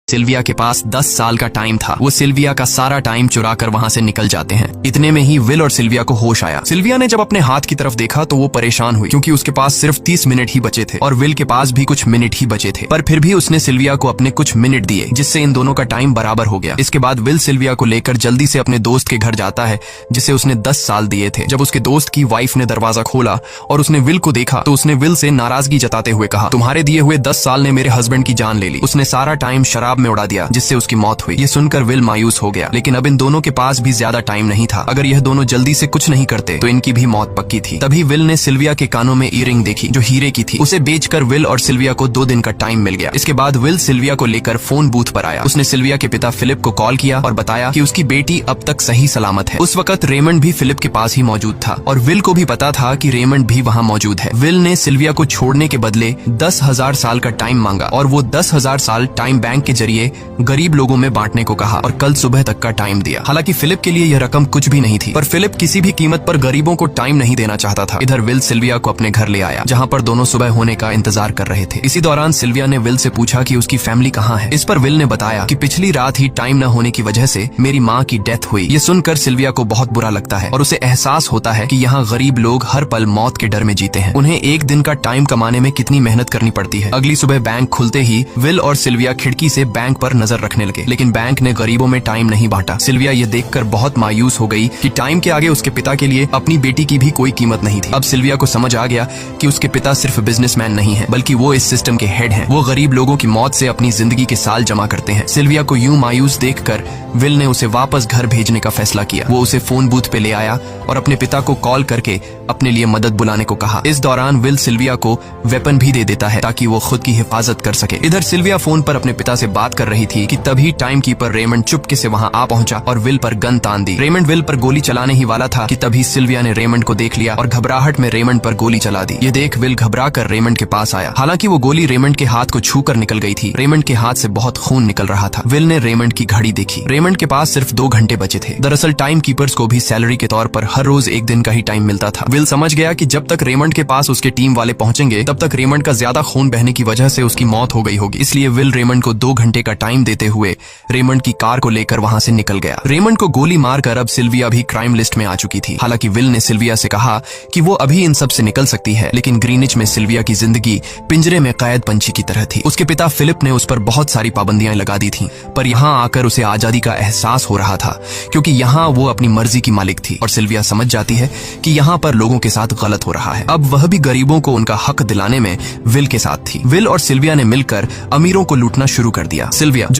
Sylvia के पास 10 साल का टाइम था। वो सिल्विया का सारा टाइम चुरा कर वहाँ से निकल जाते हैं। इतने में ही विल और सिल्विया को होश आया। सिल्विया ने जब अपने हाथ की तरफ देखा तो वो परेशान हुई, क्योंकि उसके पास सिर्फ 30 मिनट ही बचे थे और विल के पास भी कुछ मिनट ही बचे थे। पर फिर भी उसने सिल्विया को अपने कुछ मिनट दिए, जिससे इन दोनों का टाइम बराबर हो गया। इसके बाद विल सिल्विया को लेकर जल्दी से अपने दोस्त के घर जाता है, जिसे उसने 10 साल दिए थे। जब उसके दोस्त की वाइफ ने दरवाजा खोला और उसने विल को देखा तो उसने विल से नाराजगी जताते हुए कहा, तुम्हारे दिए हुए 10 साल ने मेरे हस्बैंड की जान ले ली। उसने सारा टाइम शराब में उड़ा दिया, जिससे उसकी मौत हुई। ये सुनकर विल मायूस हो गया, लेकिन अब इन दोनों के पास भी ज्यादा टाइम नहीं था। अगर यह दोनों जल्दी से कुछ नहीं करते तो इनकी भी मौत पक्की थी। तभी विल ने सिल्विया के कानों में ईयरिंग देखी, जो हीरे की थी। उसे बेचकर विल और सिल्विया को 2 दिन का टाइम मिल गया। इसके बाद विल सिल्विया को लेकर फोन बूथ पर आया। उसने सिल्विया के पिता फिलिप को कॉल किया और बताया कि उसकी बेटी अब तक सही सलामत है। उस वक्त रेमंड भी फिलिप के पास ही मौजूद था और विल को भी पता था कि रेमंड भी वहाँ मौजूद है। विल ने सिल्विया को छोड़ने के बदले 10,000 साल का टाइम मांगा और वो 10,000 साल टाइम बैंक के जरिए गरीब लोगों में बांटने को कहा और कल सुबह तक का टाइम दिया। हालांकि फिलिप के लिए यह रकम कुछ भी नहीं थी, पर फिलिप किसी भी कीमत पर गरीबों को टाइम नहीं देना चाहता था। इधर विल सिल्विया को अपने घर ले आया, जहां पर दोनों सुबह होने का इंतजार कर रहे थे। इसी दौरान सिल्विया ने विल से पूछा कि उसकी फैमिली कहाँ है। इस पर विल ने बताया कि पिछली रात ही टाइम न होने की वजह से मेरी माँ की डेथ हुई। ये सुनकर सिल्विया को बहुत बुरा लगता है और उसे एहसास होता है कि यहाँ गरीब लोग हर पल मौत के डर में जीते हैं। उन्हें एक दिन का टाइम कमाने में कितनी मेहनत करनी पड़ती है। अगली सुबह बैंक खुलते ही विल और सिल्विया खिड़की से बैंक पर नजर रखने लगे, लेकिन बैंक ने गरीबों में टाइम नहीं बांटा। सिल्विया ये देखकर बहुत मायूस हो गई कि टाइम के आगे उसके पिता के लिए अपनी बेटी की भी कोई कीमत नहीं थी। अब सिल्विया को समझ आ गया कि उसके पिता सिर्फ बिजनेसमैन नहीं है, बल्कि वो इस सिस्टम के हेड हैं। वो गरीब लोगों की मौत से अपनी जिंदगी के साल जमा करते हैं। सिल्विया को यूं मायूस देखकर विल ने उसे वापस घर भेजने का फैसला किया। वो उसे फोन बूथ पे ले आया और अपने पिता को कॉल करके अपने लिए मदद बुलाने को कहा। इस दौरान विल सिल्विया को वेपन भी दे देता है ताकि वो खुद की हिफाजत कर सके। इधर सिल्विया फोन पर अपने पिता से बात कर रही थी कि तभी टाइम कीपर रेमंड चुपके से वहां आ पहुंचा और विल पर गन तान दी। रेमंड विल पर गोली चलाने ही वाला था कि तभी सिल्विया ने रेमंड को देख लिया और घबराहट में रेमंड पर गोली चला दी। ये देख विल घबरा कर रेमंड के पास आया। हालांकि वो गोली रेमंड के हाथ को छूकर निकल गई थी। रेमंड के हाथ से बहुत खून निकल रहा था। विल ने रेमंड की घड़ी देखी। रेमंड के पास सिर्फ 2 घंटे बचे थे। दरअसल टाइम कीपर्स को भी सैलरी के तौर पर हर रोज 1 दिन का ही टाइम मिलता था। विल समझ गया कि जब तक रेमंड के पास उसके टीम वाले पहुंचेंगे तब तक रेमंड का ज्यादा खून बहने की वजह से उसकी मौत हो गई होगी। इसलिए विल रेमंड को 2 घंटे का टाइम देते हुए रेमंड की कार को लेकर वहां से निकल गया। रेमंड को गोली मारकर अब सिल्विया भी क्राइम लिस्ट में आ चुकी थी। हालांकि विल ने सिल्विया से कहा कि वो अभी इन सब से निकल सकती है, लेकिन ग्रीनिच में सिल्विया की जिंदगी पिंजरे में कैद पंछी की तरह थी। उसके पिता फिलिप ने उस पर बहुत सारी पाबंदियां लगा दी थी, पर यहाँ आकर उसे आजादी का एहसास हो रहा था, क्योंकि यहाँ वो अपनी मर्जी की मालिक थी। और सिल्विया समझ जाती है कि यहाँ पर लोगों के साथ गलत हो रहा है। अब वह भी गरीबों को उनका हक दिलाने में विल के साथ थी। विल और सिल्विया ने मिलकर अमीरों को लूटना शुरू कर दिया। सिल्विया